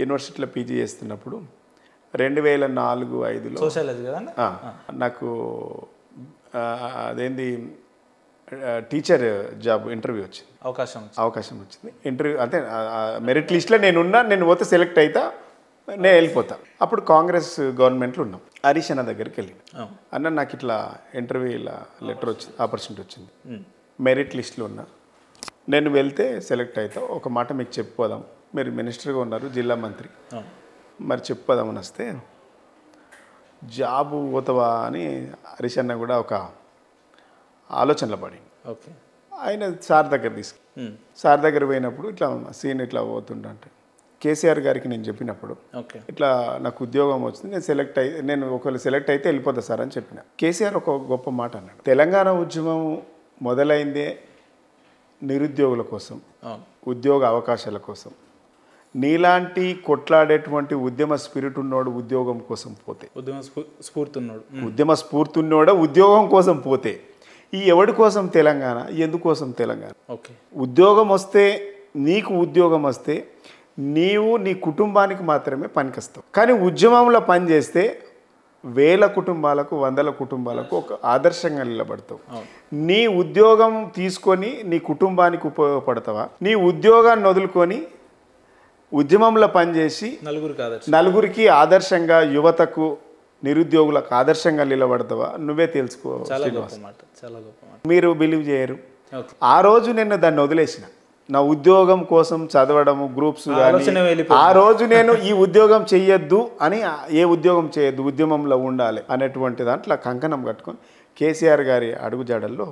యూనివర్సిటీలో పీజీ చేస్తున్నప్పుడు 2004-05లో సోషాలజీ కదండి. నాకు అదేంది టీచర్ జాబ్ ఇంటర్వ్యూ వచ్చింది, అవకాశం వచ్చింది. ఇంటర్వ్యూ అంటే మెరిట్ లిస్ట్లో నేను పోతే సెలెక్ట్ అవుతా, నేను వెళ్ళిపోతా. అప్పుడు కాంగ్రెస్ గవర్నమెంట్లో ఉన్నాం. హరీష్ అన్న దగ్గరికి వెళ్ళి, అన్న నాకు ఇట్లా ఇంటర్వ్యూ ఇలా లెటర్ వచ్చింది, ఆపర్చునిటీ వచ్చింది, మెరిట్ లిస్ట్లో ఉన్నా, నేను వెళ్తే సెలెక్ట్ అవుతా, ఒక మాట మీకు చెప్పుకోదాం, మీరు మినిస్టర్గా ఉన్నారు, జిల్లా మంత్రి, మరి చెప్పుకోదామని వస్తే జాబు పోతావా అని హరీష్ అన్న కూడా ఒక ఆలోచనలో పడి ఆయన సార్ దగ్గర సార్ దగ్గర పోయినప్పుడు ఇట్లా సీన్ ఇట్లా పోతుంటే కేసీఆర్ గారికి నేను చెప్పినప్పుడు ఇట్లా నాకు ఉద్యోగం వచ్చింది, నేను ఒకవేళ సెలెక్ట్ అయితే వెళ్ళిపోతా సార్ అని చెప్పిన. కేసీఆర్ ఒక గొప్ప మాట అన్నాడు, తెలంగాణ ఉద్యమం మొదలైందే నిరుద్యోగుల కోసం, ఉద్యోగ అవకాశాల కోసం. నీలాంటి కొట్లాడేటువంటి ఉద్యమ స్పిరిట్ ఉన్నోడు ఉద్యోగం కోసం పోతే, ఉద్యమ స్ఫూర్తి ఉన్నోడు ఉద్యోగం కోసం పోతే, ఈ ఎవడి కోసం తెలంగాణ, ఎందుకోసం తెలంగాణ? ఉద్యోగం వస్తే, నీకు ఉద్యోగం వస్తే నీవు నీ కుటుంబానికి మాత్రమే పనికొస్తావు. కానీ ఉద్యమంలో పనిచేస్తే వేల కుటుంబాలకు, వందల కుటుంబాలకు ఒక ఆదర్శంగా నిలబడతావు. నీ ఉద్యోగం తీసుకొని నీ కుటుంబానికి ఉపయోగపడతావా? నీ ఉద్యోగాన్ని వదులుకొని ఉద్యమంలో పనిచేసి నలుగురికి ఆదర్శంగా, యువతకు, నిరుద్యోగులకు ఆదర్శంగా నిలబడతావా? నువ్వే తెలుసుకో. మీరు బిలీవ్ చేయరు. ఆ రోజు నేను దాన్ని వదిలేసిన, నా ఉద్యోగం కోసం చదవడము, గ్రూప్స్ కానీ, ఆ రోజు నేను ఈ ఉద్యోగం చెయ్యొద్దు అని, ఏ ఉద్యోగం చేయొద్దు, ఉద్యమంలో ఉండాలి అనేటువంటి దాంట్లో కంకణం కట్టుకొని కేసీఆర్ గారి అడుగుజాడల్లో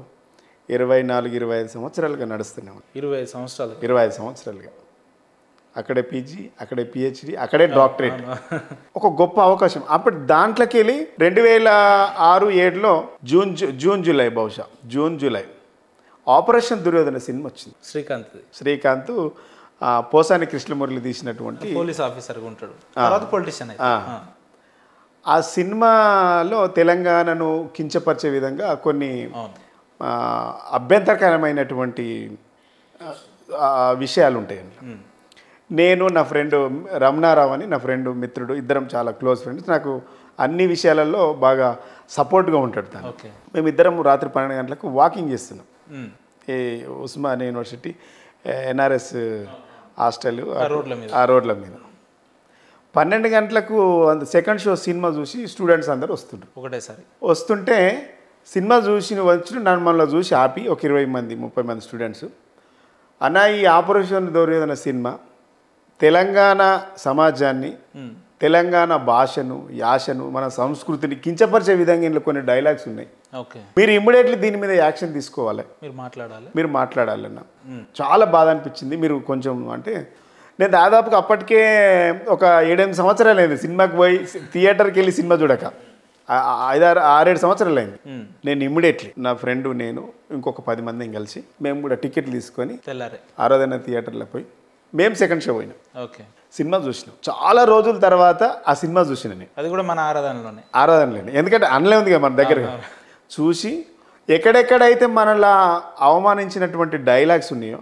24-25 సంవత్సరాలుగా నడుస్తున్నాం. 25 సంవత్సరాలుగా అక్కడే పీజీ, అక్కడే పిహెచ్డి, అక్కడే డాక్టరేట్. ఒక గొప్ప అవకాశం. అప్పుడు దాంట్లోకి వెళ్ళి 2006-07లో June July operation Duryodhana cinema వచ్చింది. శ్రీకాంత్ పోసాని కృష్ణమురళి తీసినటువంటి పోలీస్ ఆఫీసర్గా ఉంటాడు, తర్వాత పొలిటీషియన్. ఆ సినిమాలో తెలంగాణను కించపరిచే విధంగా కొన్ని అభ్యంతరకరమైనటువంటి విషయాలు ఉంటాయి. నేను, నా ఫ్రెండ్ రమణారావు అని, నా ఫ్రెండ్ మిత్రుడు, ఇద్దరం చాలా క్లోజ్ ఫ్రెండ్స్. నాకు అన్ని విషయాలలో బాగా సపోర్ట్గా ఉంటాడు తను. మేమిద్దరం రాత్రి 12 గంటలకు వాకింగ్ చేస్తున్నాం. ఈ ఉస్మానియా యూనివర్సిటీ ఎన్ఆర్ఎస్ హాస్టల్ ఆ రోడ్ల మీద 12 గంటలకు సెకండ్ షో సినిమా చూసి స్టూడెంట్స్ అందరూ వస్తుంటారు. ఒకటేసారి వస్తుంటే సినిమా వచ్చి మనలో చూసి ఆపి ఒక 20-30 మంది స్టూడెంట్స్, అన్న ఈ ఆపరేషన్ దుర్యోధన సినిమా తెలంగాణ సమాజాన్ని, తెలంగాణ భాషను, యాసను, మన సంస్కృతిని కించపరిచే విధంగా ఇందులో కొన్ని డైలాగ్స్ ఉన్నాయి. మీరు ఇమ్మీడియట్లీ దీని మీద యాక్షన్ తీసుకోవాలి, మీరు మాట్లాడాలన్న. చాలా బాధ అనిపించింది. మీరు కొంచెం అంటే, నేను దాదాపుగా అప్పటికే ఒక 7-8 సంవత్సరాలు అయింది సినిమాకి పోయి, థియేటర్కి వెళ్ళి సినిమా చూడక 5-6-7 సంవత్సరాలు అయింది. నేను ఇమ్మీడియట్లీ నా ఫ్రెండ్, నేను ఇంకొక 10 మందిని కలిసి మేము కూడా టికెట్లు తీసుకొని ఆరాధన థియేటర్లో పోయి మేము సెకండ్ షో పోయినాం. సినిమా చూసినాం. చాలా రోజుల తర్వాత ఆ సినిమా చూసిన నేను, అది కూడా మన ఆరాధనలోనే, ఎందుకంటే అనలే ఉంది కదా మన దగ్గర. చూసి ఎక్కడెక్కడైతే మనలా అవమానించినటువంటి డైలాగ్స్ ఉన్నాయో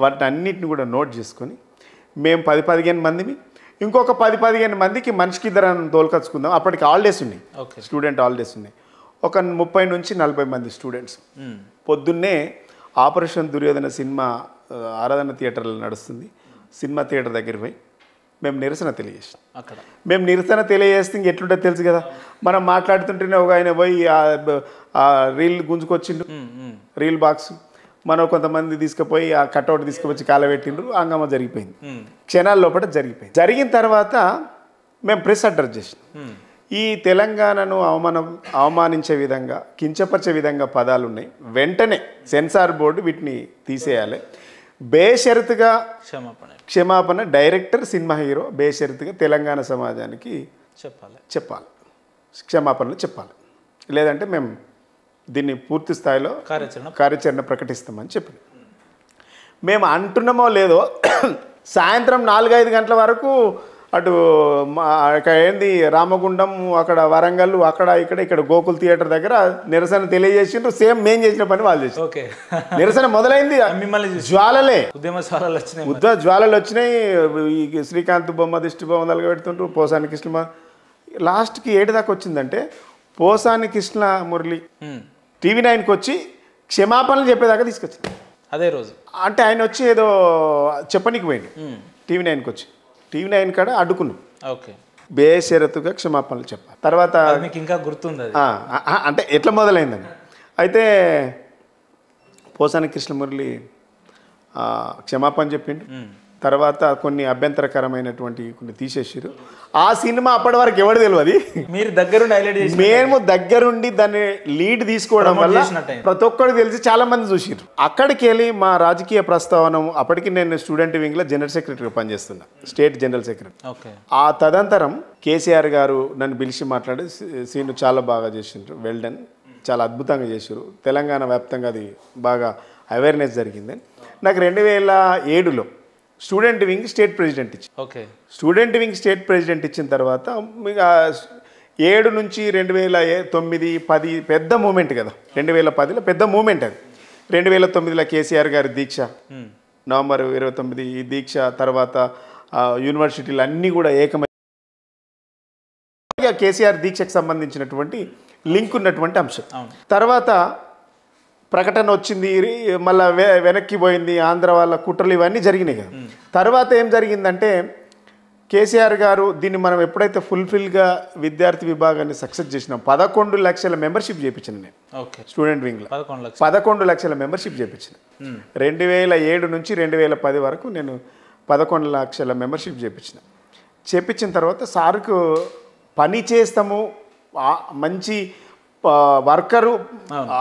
వాటిని అన్నిటిని కూడా నోట్ చేసుకొని మేము 10-15 మందిని, ఇంకొక 10-15 మందికి మనిషికి 2 తోలుకొచ్చుకుందాం. అప్పటికి హాలిడేస్ ఉన్నాయి, స్టూడెంట్ హాలిడేస్ ఉన్నాయి. ఒక 30-40 మంది స్టూడెంట్స్ పొద్దున్నే ఆపరేషన్ దుర్యోధన సినిమా ఆరాధన థియేటర్లో నడుస్తుంది. సినిమా థియేటర్ దగ్గర పోయి మేము నిరసన తెలియజేస్తాం. మేము నిరసన తెలియజేస్తే ఎట్లుంటే తెలుసు కదా, మనం మాట్లాడుతుంటేనే ఒక ఆయన పోయి ఆ రీల్ గుంజుకొచ్చిండు, రీల్ బాక్స్, మనం కొంతమంది తీసుకుపోయి ఆ కట్అవుట్ తీసుకువచ్చి కాలబెట్టిండ్రు. హంగామా జరిగిపోయింది, క్షణాల లోపల జరిగిపోయింది. జరిగిన తర్వాత మేము ప్రెస్ అడ్రస్ చేసినాం. ఈ తెలంగాణను అవమానించే విధంగా, కించపరిచే విధంగా పదాలు ఉన్నాయి, వెంటనే సెన్సార్ బోర్డు వీటిని తీసేయాలి, బేషరతుగా క్షమాపణ డైరెక్టర్, సినిమా హీరో బేషరతుగా తెలంగాణ సమాజానికి చెప్పాలి, క్షమాపణలు చెప్పాలి, లేదంటే మేము దీన్ని పూర్తి స్థాయిలో కార్యాచరణ ప్రకటిస్తామని చెప్పి మేము అంటున్నామో లేదో సాయంత్రం 4-5 గంటల వరకు అటు అక్కడ ఏంది రామగుండం, అక్కడ వరంగల్, అక్కడ ఇక్కడ గోకుల్ థియేటర్ దగ్గర నిరసన తెలియజేసిండ్రు. సేమ్ మేం చేసిన పని వాళ్ళు చేసి ఓకే నిరసన మొదలైంది. మిమ్మల్ని జ్వాలలే ఉద్యమ జ్వాలలు వచ్చినాయి. జ్వాలలు వచ్చినాయి. ఈ శ్రీకాంత్ బొమ్మ దిష్టి బొమ్మ తలగబెడుతుండ్రు. పోసాని కృష్ణ లాస్ట్కి ఏడు దాకా వచ్చిందంటే పోసాని కృష్ణ మురళి TV9కి వచ్చి క్షమాపణలు చెప్పేదాకా తీసుకొచ్చింది అదే రోజు. అంటే ఆయన వచ్చి ఏదో చెప్పనీకి పోయిండు. TV9కి వచ్చి TV9 కాడ అడ్డుకున్నాం. ఓకే బేషరతుగా క్షమాపణలు చెప్పాలి. తర్వాత మీకు ఇంకా గుర్తుంది అది? అంటే ఎట్లా మొదలైందని అయితే పోసాని కృష్ణమురళి క్షమాపణ చెప్పిండు. తర్వాత కొన్ని అభ్యంతరకరమైనటువంటి కొన్ని తీసేసారు. ఆ సినిమా అప్పటి వరకు ఎవడు తెలియదు. మీరు దగ్గరుండి హైలైట్ చేసి మేము దగ్గరుండి దాన్ని లీడ్ తీసుకోవడం వల్ల ప్రతి ఒక్కరికి తెలిసి చాలా మంది చూసారు. అక్కడికి వెళ్ళి మా రాజకీయ ప్రస్తావన అప్పటికి నేను స్టూడెంట్ వింగ్లో జనరల్ సెక్రటరీగా పనిచేస్తున్నా, స్టేట్ జనరల్ సెక్రటరీ. ఆ తదంతరం కేసీఆర్ గారు నన్ను పిలిచి మాట్లాడి సీన్ చాలా బాగా చేసిండ్రు, వెల్ డన్, చాలా అద్భుతంగా చేసారు. తెలంగాణ వ్యాప్తంగా అది బాగా అవేర్నెస్ జరిగింది. నాకు 2007లో స్టూడెంట్ వింగ్ స్టేట్ ప్రెసిడెంట్ ఇచ్చి స్టూడెంట్ వింగ్ స్టేట్ ప్రెసిడెంట్ ఇచ్చిన తర్వాత 7 నుంచి 2009, 10 పెద్ద మూమెంట్ కదా. 2010లో పెద్ద మూమెంట్ అది. 2009లో కేసీఆర్ గారి దీక్ష, నవంబర్ 29 ఈ దీక్ష తర్వాత యూనివర్సిటీలు అన్నీ కూడా ఏకమై కేసీఆర్ దీక్షకు సంబంధించినటువంటి లింక్ ఉన్నటువంటి అంశం. తర్వాత ప్రకటన వచ్చింది, మళ్ళీ వెనక్కి పోయింది, ఆంధ్ర వాళ్ళ కుట్రలు ఇవన్నీ జరిగినాయి కదా. తర్వాత ఏం జరిగిందంటే కేసీఆర్ గారు దీన్ని మనం ఎప్పుడైతే ఫుల్ఫిల్గా విద్యార్థి విభాగాన్ని సక్సెస్ చేసినాం, 11 లక్షల మెంబర్షిప్ చేయించిన నేను స్టూడెంట్ వింగ్లో 11 లక్షల మెంబర్షిప్ చేయించిన. 2007 నుంచి 2010 వరకు నేను 11 లక్షల మెంబర్షిప్ చేయించిన తర్వాత సార్కు పని చేస్తాము, మంచి వర్కరు,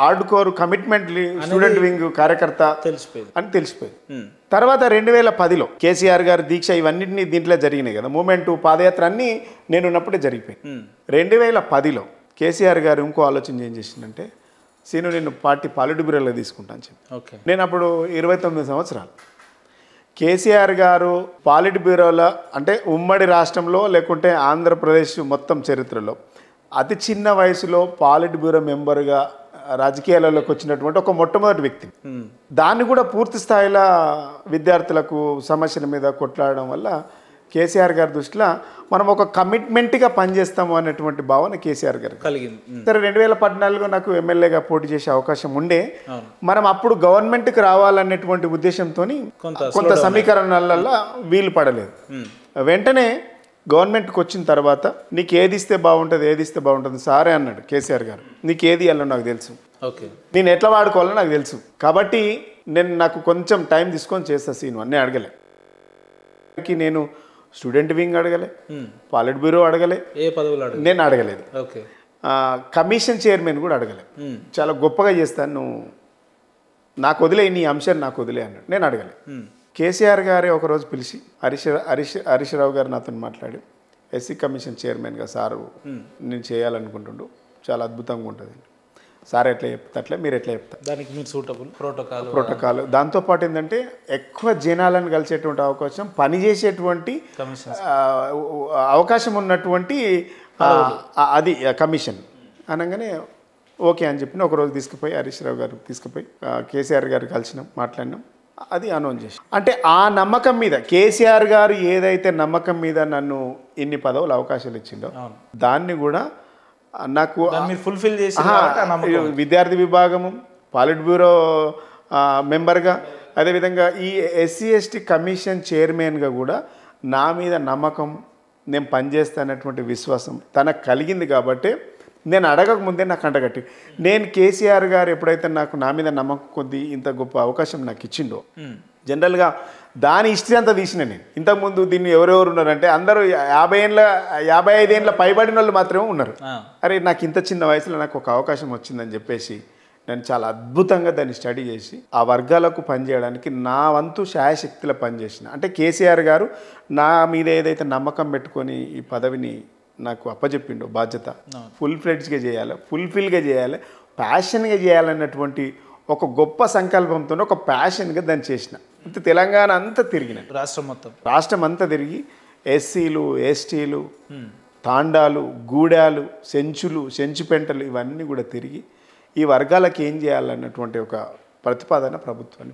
ఆర్డ్కోరు, కమిట్మెంట్ స్టూడెంట్ వింగ్ కార్యకర్త అని తెలిసిపోయింది. తర్వాత 2010లో కేసీఆర్ గారి దీక్ష ఇవన్నింటినీ దీంట్లో జరిగినాయి కదా, మూమెంటు, పాదయాత్ర అన్నీ నేను ఉన్నప్పుడే జరిగిపోయింది. 2010లో కేసీఆర్ గారు ఇంకో ఆలోచన ఏం చేసిందంటే, సీను నేను పార్టీ పాలిట్ బ్యూరోలో తీసుకుంటాను చెప్పి. నేను అప్పుడు 29 సంవత్సరాలు. కేసీఆర్ గారు పాలిట్ బ్యూరోలో అంటే ఉమ్మడి రాష్ట్రంలో లేకుంటే ఆంధ్రప్రదేశ్ మొత్తం చరిత్రలో అతి చిన్న వయసులో పాలిట్ బ్యూరో మెంబర్గా రాజకీయాలలోకి వచ్చినటువంటి ఒక మొట్టమొదటి వ్యక్తి. దాన్ని కూడా పూర్తి స్థాయిలో విద్యార్థులకు సమస్యల మీద కొట్లాడడం వల్ల కేసీఆర్ గారి దృష్టిలో మనం ఒక కమిట్మెంట్గా పనిచేస్తాము అనేటువంటి భావన కేసీఆర్ గారు కలిగింది. సరే 2014లో నాకు ఎమ్మెల్యేగా పోటీ చేసే అవకాశం ఉండే, మనం అప్పుడు గవర్నమెంట్కి రావాలనేటువంటి ఉద్దేశంతో కొంత సమీకరణాలలో వీలు పడలేదు. వెంటనే గవర్నమెంట్కి వచ్చిన తర్వాత నీకు ఏది ఇస్తే బాగుంటుంది సారే అన్నాడు కేసీఆర్ గారు. నీకు ఏది ఇవ్వాలో నాకు తెలుసు, నేను ఎట్లా వాడుకోవాలో నాకు తెలుసు, కాబట్టి నాకు కొంచెం టైం తీసుకొని చేస్తా సీను అన్నీ అడగలే. నేను స్టూడెంట్ వింగ్ అడగలే, పాలిట్ బ్యూరో అడగలే, నేను అడగలేదు, కమిషన్ చైర్మన్ కూడా అడగలే. చాలా గొప్పగా చేస్తాను, నువ్వు నాకు వదిలే, నీ అంశాన్ని నాకు వదిలే అన్నాడు. నేను అడగలే. కేసీఆర్ గారే ఒకరోజు పిలిచి హరీష్ రావు గారు నాతో మాట్లాడి, ఎస్సీ కమిషన్ చైర్మన్గా సారు నేను చేయాలనుకుంటుండు, చాలా అద్భుతంగా ఉంటుంది సార్, ఎట్లా చెప్తా అట్లా, మీరు ఎట్లా చెప్తారు, దానికి మీరు సూటబుల్ ప్రోటోకాల్. దాంతోపాటు ఏంటంటే ఎక్కువ జనాలను కలిసేటువంటి అవకాశం, పనిచేసేటువంటి అవకాశం ఉన్నటువంటి అది కమిషన్ అనగానే ఓకే అని చెప్పిన. ఒకరోజు తీసుకుపోయి హరీష్ రావు గారు తీసుకుపోయి కేసీఆర్ గారు కలిసినాం, మాట్లాడినాం, అది అనౌన్స్ చేసి. అంటే ఆ నమ్మకం మీద కేసీఆర్ గారు ఏదైతే నమ్మకం మీద నన్ను ఇన్ని పదవులు అవకాశాలు ఇచ్చిండో దాన్ని కూడా నాకు ఫుల్ఫిల్ చేసి విద్యార్థి విభాగము, పాలిట్ బ్యూరో మెంబర్గా, అదేవిధంగా ఈ ఎస్సీ ఎస్టీ కమిషన్ చైర్మన్గా కూడా నా మీద నమ్మకం, నేను పనిచేస్తానటువంటి విశ్వాసం తనకు కలిగింది. కాబట్టి నేను అడగకముందే నాకు అంటగట్టి, నేను కేసీఆర్ గారు ఎప్పుడైతే నాకు నా మీద నమ్మకం కొద్దీ ఇంత గొప్ప అవకాశం నాకు ఇచ్చిండో, జనరల్గా దాని హిస్టరీ అంతా తీసిన నేను. ఇంతకుముందు దీన్ని ఎవరెవరు ఉన్నారంటే అందరూ 55 ఏళ్ళ పైబడిన వాళ్ళు మాత్రమే ఉన్నారు. అరే నాకు ఇంత చిన్న వయసులో నాకు ఒక అవకాశం వచ్చిందని చెప్పేసి నేను చాలా అద్భుతంగా దాన్ని స్టడీ చేసి ఆ వర్గాలకు పనిచేయడానికి నా వంతు శాయశక్తిలో పనిచేసిన. అంటే కేసీఆర్ గారు నా మీద ఏదైతే నమ్మకం పెట్టుకొని ఈ పదవిని నాకు అప్పచెప్పిండో బాధ్యత, ఫుల్ఫిల్గా చేయాలి, ప్యాషన్గా చేయాలన్నటువంటి ఒక గొప్ప సంకల్పంతో ఒక ప్యాషన్గా దాన్ని చేసిన. తెలంగాణ అంతా తిరిగిన, రాష్ట్రం అంతా తిరిగి ఎస్సీలు, ఎస్టీలు, తాండాలు, గూడాలు, సెంచులు, సెంచుపెంటలు ఇవన్నీ కూడా తిరిగి ఈ వర్గాలకు ఏం చేయాలన్నటువంటి ఒక ప్రతిపాదన ప్రభుత్వాన్ని